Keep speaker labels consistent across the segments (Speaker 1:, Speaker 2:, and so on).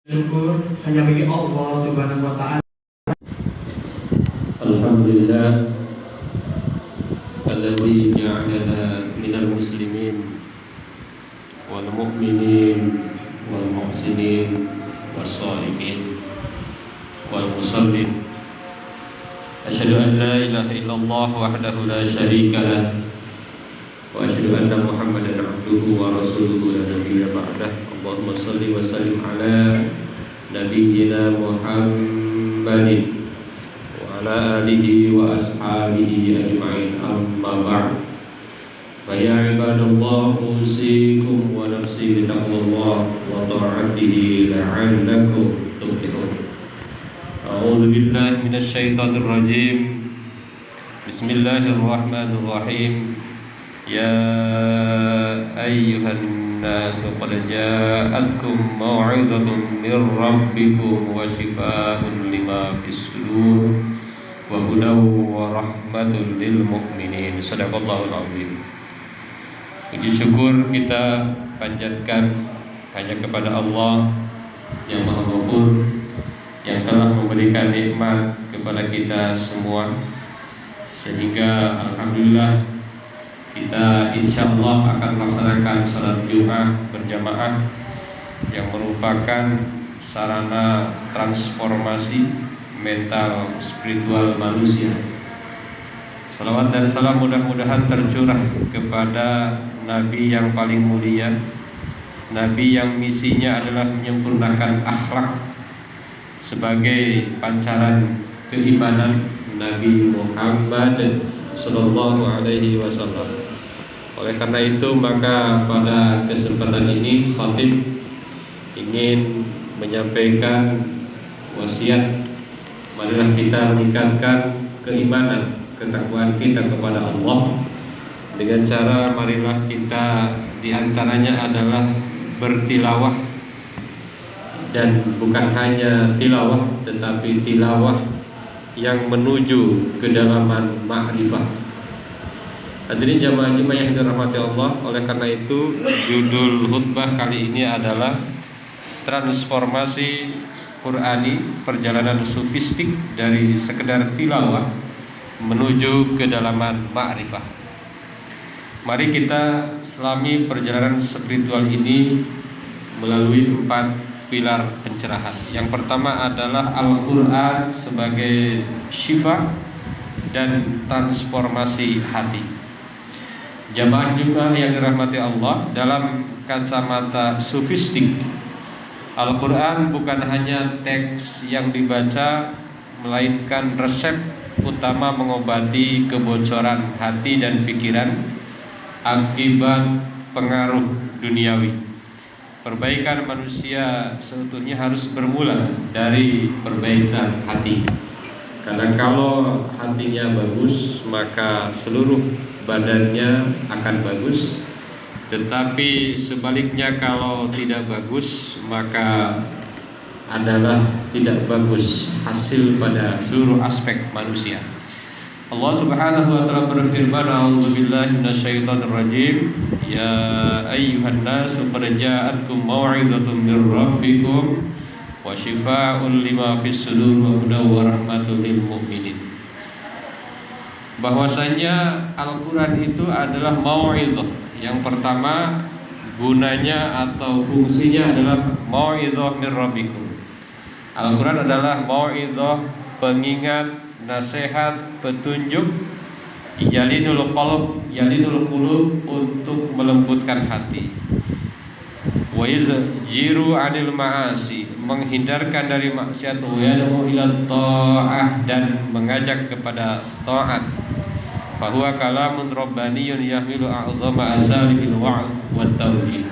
Speaker 1: Syukur hanya bagi Allah Subhanahu wa taala.
Speaker 2: Alhamdulillah alladzi ja'alana minal muslimin wal mu'minin wal muhsinin was shalihin wal musallin. Asyhadu an la ilaha illallah wahdahu la syarika lah wa asyhadu anna Muhammadan abduhu wa rasuluhu la nabiyya ba'dah. Allahumma shalli wa sallim ala nabiyyina Muhammadin wa ala alihi wa ashabihi ajma'in, amma ba'd. Fa ya ibadallah, usikum wa nafsi bi taqwallah wa ta'atihi la'allakum tuflihun. A'udzu billahi minasy syaithanir rajim. Bismillahirrahmanirrahim. Ya ayyuhan nas qad ja'atkum mau'izatun mir rabbikum wa shifaa'un lima fis sudur wa hudaw wa rahmatun lil mu'minin. Shadaqallahul azim. Puji syukur kita panjatkan hanya kepada Allah yang Maha Ghafur, yang telah memberikan nikmat kepada kita semua, sehingga alhamdulillah kita insyaallah akan melaksanakan salat Jumat berjamaah yang merupakan sarana transformasi mental spiritual manusia. Salawat dan salam mudah-mudahan tercurah kepada Nabi yang paling mulia, Nabi yang misinya adalah menyempurnakan akhlak sebagai pancaran keimanan, Nabi Muhammad sallallahu alaihi wasallam. Oleh karena itu, maka pada kesempatan ini khatib ingin menyampaikan wasiat, marilah kita meningkatkan keimanan, ketakwaan kita kepada Allah dengan cara marilah kita diantaranya adalah bertilawah, dan bukan hanya tilawah tetapi tilawah yang menuju kedalaman ma'rifah. Hadirin jamaah Jumat yang dirahmati Allah, oleh karena itu judul khutbah kali ini adalah transformasi Qur'ani, perjalanan sufistik dari sekedar tilawah menuju kedalaman ma'rifah. Mari kita selami perjalanan spiritual ini melalui 4 pilar pencerahan. Yang pertama adalah Al-Quran sebagai syifa dan transformasi hati. Jamaah Jumat yang dirahmati Allah, dalam kacamata sufistik, Al-Quran bukan hanya teks yang dibaca, melainkan resep utama mengobati kebocoran hati dan pikiran akibat pengaruh duniawi. Perbaikan manusia seutuhnya harus bermula dari perbaikan hati. Karena kalau hatinya bagus, maka seluruh badannya akan bagus. Tetapi sebaliknya, kalau tidak bagus, maka adalah tidak bagus hasil pada seluruh aspek manusia. Allah Subhanahu wa taala berfirman, a'udzubillahi minasyaitonir rajim. Ya ayyuhan nas qad ja'atkum mau'izatun mir rabbikum wa shifaa'un lima fis sudur wa hudaw wa rahmatul lil mu'minin. Bahwasanya Al-Qur'an itu adalah mau'izah. Yang pertama, gunanya atau fungsinya adalah mau'izah mir rabbikum. Al-Qur'an adalah mau'izah, pengingat, nasihat, petunjuk, yalinul qulub, untuk melembutkan hati. Wa yazjiru 'anil ma'asi, menghindarkan dari maksiat, wa yad'u ila ta'ah, dan mengajak kepada taat. Fa huwa kalamun rabbaniyun yahmilu a'dhama asalibil wa'd wat tawjih.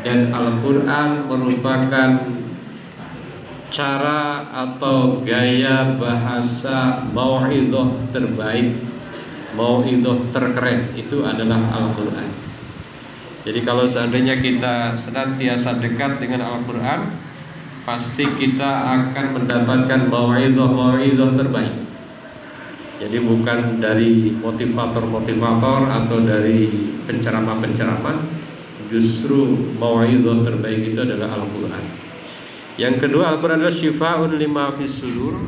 Speaker 2: Dan Al-Qur'an merupakan cara atau gaya bahasa mau'izah terbaik, mau'izah terkeren, itu adalah Al-Quran. Jadi kalau seandainya kita senantiasa dekat dengan Al-Quran, pasti kita akan mendapatkan mau'izah terbaik. Jadi bukan dari motivator-motivator atau dari penceramah-penceramah, justru mau'izah terbaik itu adalah Al-Quran. Yang kedua, Al-Quran adalah syifaun lima fis sudur.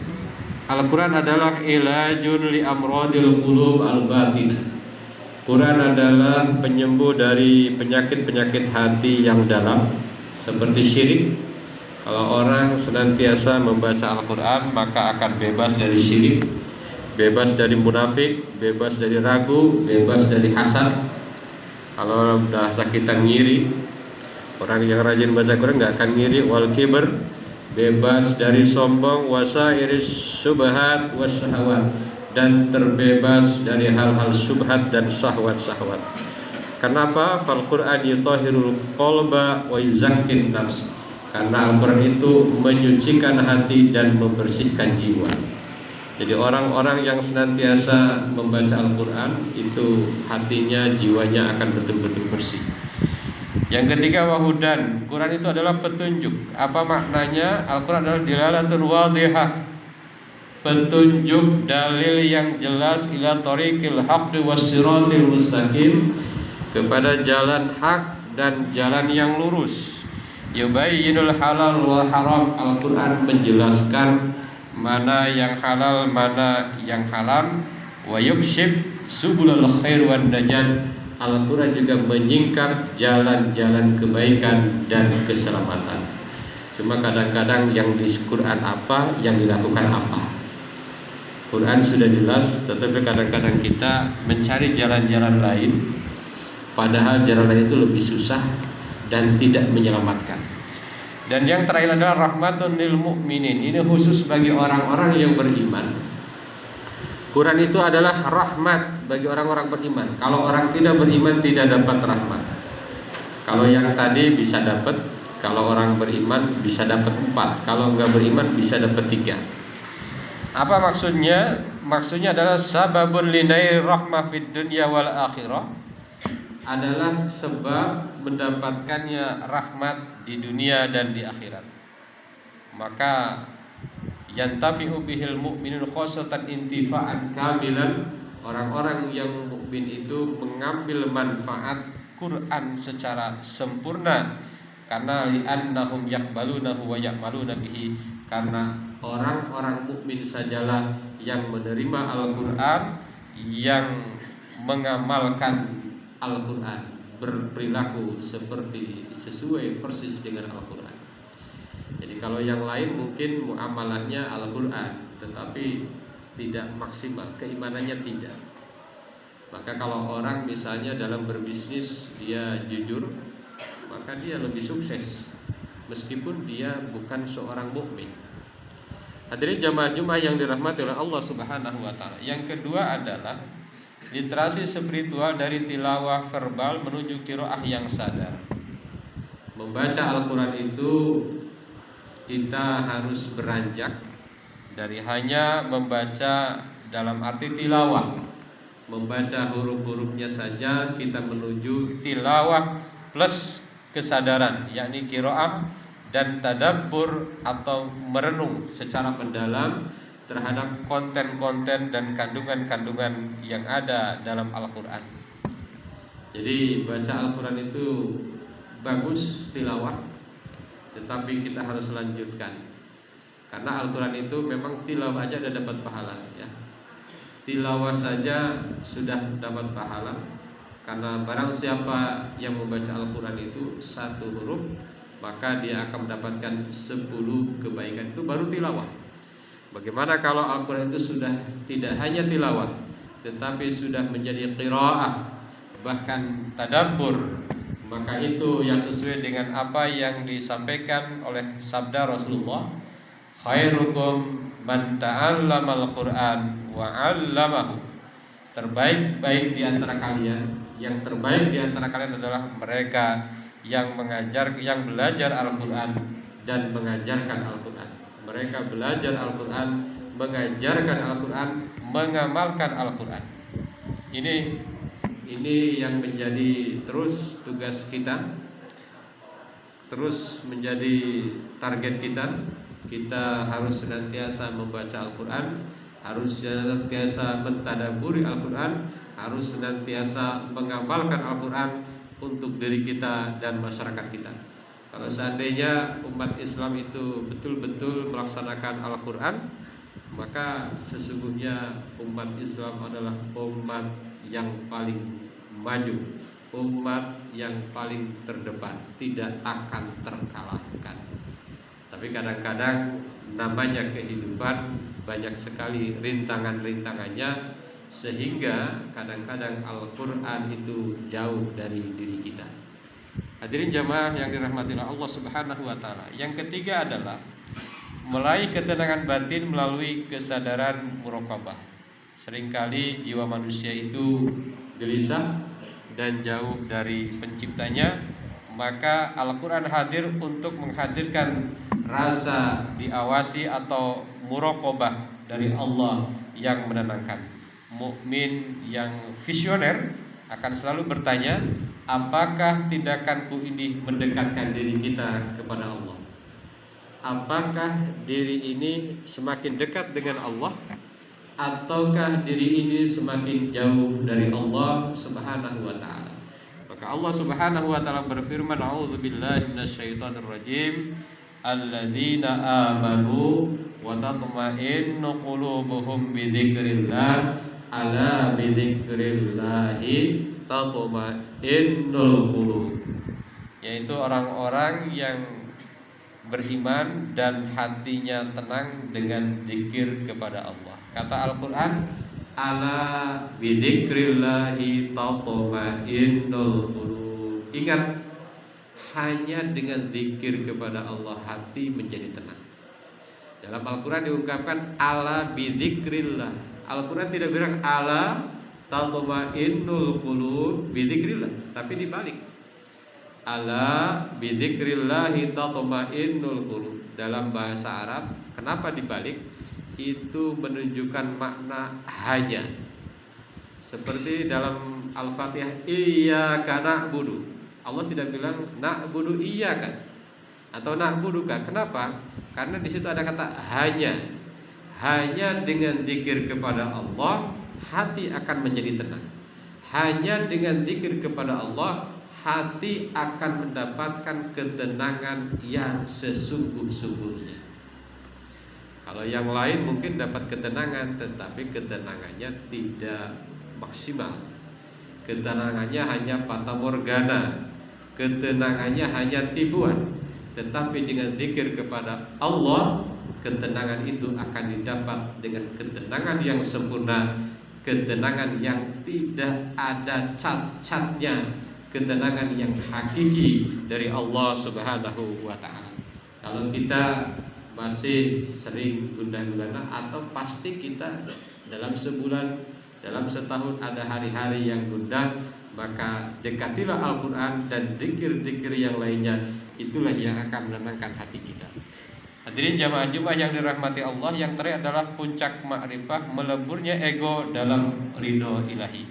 Speaker 2: Al-Quran adalah ilajun li amradil qulub al-batinah. Quran adalah penyembuh dari penyakit-penyakit hati yang dalam, seperti syirik. Kalau orang senantiasa membaca Al-Quran, maka akan bebas dari syirik, bebas dari munafik, bebas dari ragu, bebas dari hasad. Kalau bahasa kita ngiri, orang yang rajin baca Quran nggak akan ngiri. Wal kibr, bebas dari sombong. Wasairis subhat wasyahawat, dan terbebas dari hal-hal subhat dan syahwat-syahwat. Kenapa? Fal Quran yutahhirul qalba wa yuzakkin nafs. Karena Al-Quran itu menyucikan hati dan membersihkan jiwa. Jadi orang-orang yang senantiasa membaca Al-Quran itu hatinya, jiwanya akan betul-betul bersih. Yang ketiga, wahudan. Quran itu adalah petunjuk. Apa maknanya? Al-Quran adalah dilalatun wadihah, petunjuk, dalil yang jelas, ila tariqil haqqi wassiratil mustaqim, kepada jalan hak dan jalan yang lurus. Yubayyinul halal wal haram. Al-Quran menjelaskan mana yang halal, mana yang haram. Wa yukshif subulal khair wan najat. Al-Quran juga menyingkap jalan-jalan kebaikan dan keselamatan. Cuma kadang-kadang yang di Quran apa, yang dilakukan apa. Quran sudah jelas, tetapi kadang-kadang kita mencari jalan-jalan lain, padahal jalan lain itu lebih susah dan tidak menyelamatkan. Dan yang terakhir adalah rahmatun lil mu'minin. Ini khusus bagi orang-orang yang beriman. Quran itu adalah rahmat bagi orang-orang beriman. Kalau orang tidak beriman tidak dapat rahmat. Kalau yang tadi bisa dapat, kalau orang beriman bisa dapat 4, kalau enggak beriman bisa dapat 3. Apa maksudnya? Maksudnya adalah sababun linai rahmah fid dunya wal akhirah, adalah sebab mendapatkannya rahmat di dunia dan di akhirat. Maka yantafi'u bihil mu'minun khosatan intifa'an kamilan. Orang-orang yang mukmin itu mengambil manfaat Quran secara sempurna, karena li'annahum yaqbalunahu wa ya'maluna bihi. Karena orang-orang mukmin sajalah yang menerima Al-Quran, yang mengamalkan Al-Quran, berperilaku seperti sesuai persis dengan Al-Quran. Jadi kalau yang lain mungkin muamalahnya Al-Quran, tetapi tidak maksimal, keimanannya tidak. Maka kalau orang misalnya dalam berbisnis dia jujur, maka dia lebih sukses meskipun dia bukan seorang mukmin. Hadirin jamaah Jumat yang dirahmati oleh Allah Subhanahu wa taala. Yang kedua adalah literasi spiritual dari tilawah verbal menuju qiraah yang sadar. Membaca Al-Quran itu kita harus beranjak dari hanya membaca dalam arti tilawah, membaca huruf-hurufnya saja, kita menuju tilawah plus kesadaran, yakni qiraah dan tadabbur atau merenung secara mendalam terhadap konten-konten dan kandungan-kandungan yang ada dalam Al-Quran. Jadi baca Al-Quran itu bagus tilawah, tetapi kita harus lanjutkan. Karena Al-Quran itu memang tilawah aja udah dapat pahala ya. Tilawah saja sudah dapat pahala. Karena barang siapa yang membaca Al-Quran itu 1 huruf, maka dia akan mendapatkan 10 kebaikan. Itu baru tilawah. Bagaimana kalau Al-Quran itu sudah tidak hanya tilawah, tetapi sudah menjadi qiraah, bahkan tadabbur? Maka itu yang sesuai dengan apa yang disampaikan oleh sabda Rasulullah, khairukum man ta'allamal Qur'an wa 'allamahu. Terbaik-baik di antara kalian, yang terbaik di antara kalian adalah mereka yang belajar Al-Quran dan mengajarkan Al-Quran. Mereka belajar Al-Quran, mengajarkan Al-Quran, mengamalkan Al-Quran. Ini yang menjadi terus tugas kita, terus menjadi target kita. Kita harus senantiasa membaca Al-Quran, harus senantiasa mentadabburi Al-Quran, harus senantiasa mengamalkan Al-Quran untuk diri kita dan masyarakat kita. Kalau seandainya umat Islam itu betul-betul melaksanakan Al-Quran, maka sesungguhnya umat Islam adalah umat yang paling maju, umat yang paling terdepan, tidak akan terkalahkan. Tapi kadang-kadang namanya kehidupan banyak sekali rintangan-rintangannya, sehingga kadang-kadang Al-Quran itu jauh dari diri kita. Hadirin jamaah yang dirahmati Allah Subhanahu wa taala. Yang ketiga adalah meraih ketenangan batin melalui kesadaran muraqabah. Seringkali jiwa manusia itu gelisah dan jauh dari penciptanya, maka Al-Quran hadir untuk menghadirkan rasa diawasi atau muraqabah dari Allah yang menenangkan. Mukmin yang visioner akan selalu bertanya, apakah tindakanku ini mendekatkan diri kita kepada Allah? Apakah diri ini semakin dekat dengan Allah, ataukah diri ini semakin jauh dari Allah Subhanahu wa taala? Maka Allah Subhanahu wa taala berfirman, a'udzubillahi minasyaitonir rajim, alladzina amanu wa tatma'innu qulubuhum bidzikrillah, ala bidzikrillahi tatma'innul qulub. Yaitu orang-orang yang beriman dan hatinya tenang dengan zikir kepada Allah. Kata Al-Quran, ala bidzikrillahi tatma'innul qulub. Ingat, hanya dengan zikir kepada Allah hati menjadi tenang. Dalam Al-Quran diungkapkan ala bidzikrillah. Al-Quran tidak bilang ala tatma'innul qulub bidzikrillah, tapi dibalik. Ala bidzikrillahi tatma'innul qulub. Dalam bahasa Arab, kenapa dibalik? Itu menunjukkan makna hanya. Seperti dalam Al-Fatihah, iyyaka na'budu. Allah tidak bilang na'budu iyyaka atau na'buduka. Kenapa? Karena di situ ada kata hanya. Hanya dengan zikir kepada Allah hati akan menjadi tenang. Hanya dengan zikir kepada Allah hati akan mendapatkan ketenangan yang sesungguh-sungguhnya. Kalau yang lain mungkin dapat ketenangan, tetapi ketenangannya tidak maksimal. Ketenangannya hanya fata morgana, ketenangannya hanya tipuan. Tetapi dengan zikir kepada Allah, ketenangan itu akan didapat dengan ketenangan yang sempurna, ketenangan yang tidak ada cat-catnya, ketenangan yang hakiki dari Allah Subhanahu wa taala. Kalau kita masih sering gundah-gulana, atau pasti kita dalam sebulan, dalam setahun ada hari-hari yang gundah, maka dekatilah Al-Quran dan zikir-zikir yang lainnya. Itulah yang akan menenangkan hati kita. Hadirin jamaah Jumat yang dirahmati Allah, yang terakhir adalah puncak makrifah, meleburnya ego dalam ridho ilahi.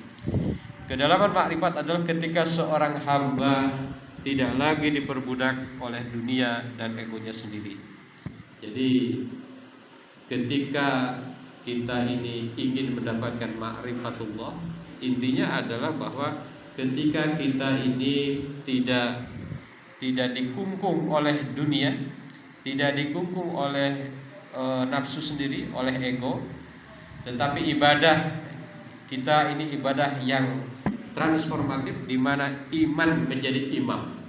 Speaker 2: Kedalaman makrifat adalah ketika seorang hamba tidak lagi diperbudak oleh dunia dan egonya sendiri. Jadi ketika kita ini ingin mendapatkan ma'rifatullah, intinya adalah bahwa ketika kita ini tidak dikungkung oleh dunia, tidak dikungkung oleh nafsu sendiri, oleh ego, tetapi ibadah kita ini ibadah yang transformatif, di mana iman menjadi imam.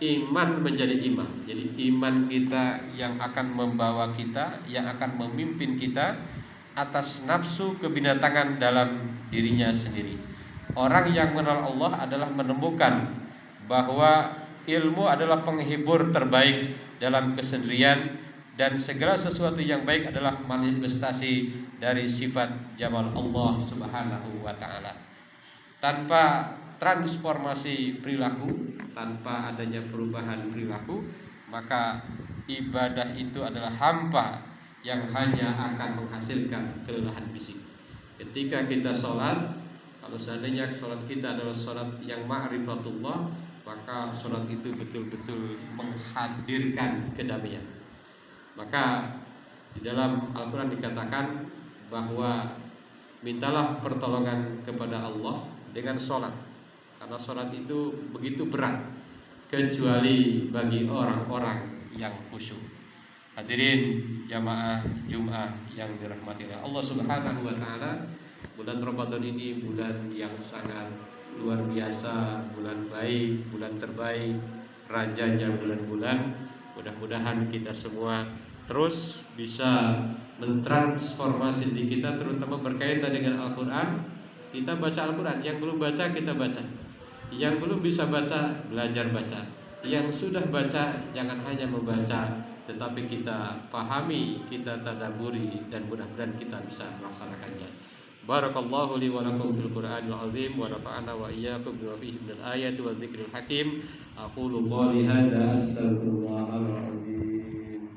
Speaker 2: Iman menjadi imam. Jadi iman kita yang akan membawa kita, yang akan memimpin kita atas nafsu kebinatangan dalam dirinya sendiri. Orang yang mengenal Allah adalah menemukan bahwa ilmu adalah penghibur terbaik dalam kesendirian, dan segala sesuatu yang baik adalah manifestasi dari sifat jamal Allah Subhanahu wa taala. Tanpa transformasi perilaku, tanpa adanya perubahan perilaku, maka ibadah itu adalah hampa yang hanya akan menghasilkan kelelahan fisik. Ketika kita sholat, kalau seandainya sholat kita adalah sholat yang ma'rifatullah, maka sholat itu betul-betul menghadirkan kedamaian. Maka di dalam Al-Quran dikatakan bahwa mintalah pertolongan kepada Allah dengan sholat, karena sholat itu begitu berat. kecuali bagi orang-orang yang khusyuk. Hadirin jamaah Jumat yang dirahmati oleh Allah Subhanahu wa taala, bulan Ramadan ini bulan yang sangat luar biasa, bulan baik, bulan terbaik, rajanya bulan-bulan. Mudah-mudahan kita semua terus bisa mentransformasi diri kita, terutama berkaitan dengan Al-Quran. Kita baca Al-Quran, yang belum baca kita baca, yang belum bisa baca belajar baca, yang sudah baca jangan hanya membaca, tetapi kita pahami, kita tadabburi, dan mudah-mudahan kita bisa melaksanakannya. Barakallahu li wa lakum fil Qur'anil azim wa nafa'ana wa iyyakum bima fihi minal ayati wa dzikril hakim. Aqulu qouli hadza astaghfirullahal azim.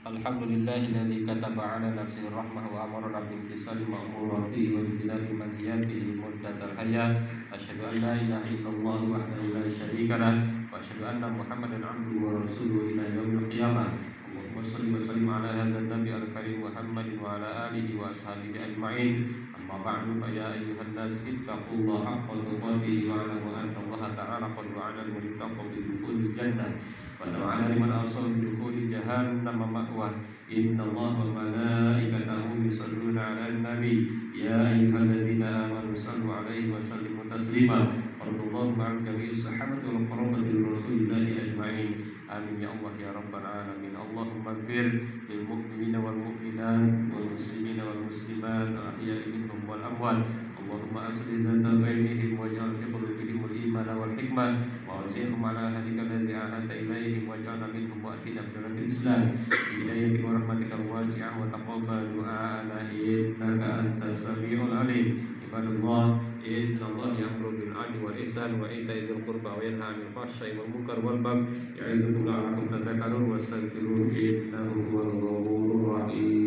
Speaker 2: Alhamdulillahilladzi kataba 'ala nafsihi rahmah wa amara bi imtisali ma'muratihi wa ijtinabi manhiyatihi muddatal hayat. Asyhadu an la ilaha illallah wahdahu la syarika lah wa asyhadu anna Muhammadan 'abduhu wa rasuluhu ila yaumil qiyamah. Allahumma shalli wa sallim 'ala hadzal nabi al-karim Muhammadin wa 'ala alihi wa ashabihi ajma'in. Amma ba'du, fa ya ayyuhan nas ittaqullaha haqqa tuqatih wa 'alamu anna Allah ta'ala qad wa'ada al-muttaqin bi dukhulil jannah wa ta'ala liman asaba bi dukhuli jahannam ma'wa. Inna Allah wa malaikatahu yusalluna 'alan nabi ya ayyuhalladzina amanu sallu 'alaihi wa sallimu taslima. Radhiyallahu ma'al jami'i sahabati wal qarabati rasulillahi ajma'in. Amin ya Allah ya rabbal alamin. Allahumma ighfir lil mu'minina wal mu'minat wal muslimina wal muslimat al ahya'i minhum wal amwat. Allahumma aslih dzata bainihim waj'al fi qulubihim al-iman wal hikmah wa awzi'hum ala hadika alladhi ahata ilaihim waj'alna minhum mu'atina bi Islam bi hidayatika wa rahmatika wasi'ah wa taqabbal du'ana innaka antas samiul alim. Ibadallah, inna Allah ya'muru bil 'adli wal ihsan wa ita'i dzil qurba wa yanha 'anil fahsya'i wal munkar wal baghi ya'idukum la'allakum tadhakkarun wastaghfiruhu innahu huwal ghafurur rahim.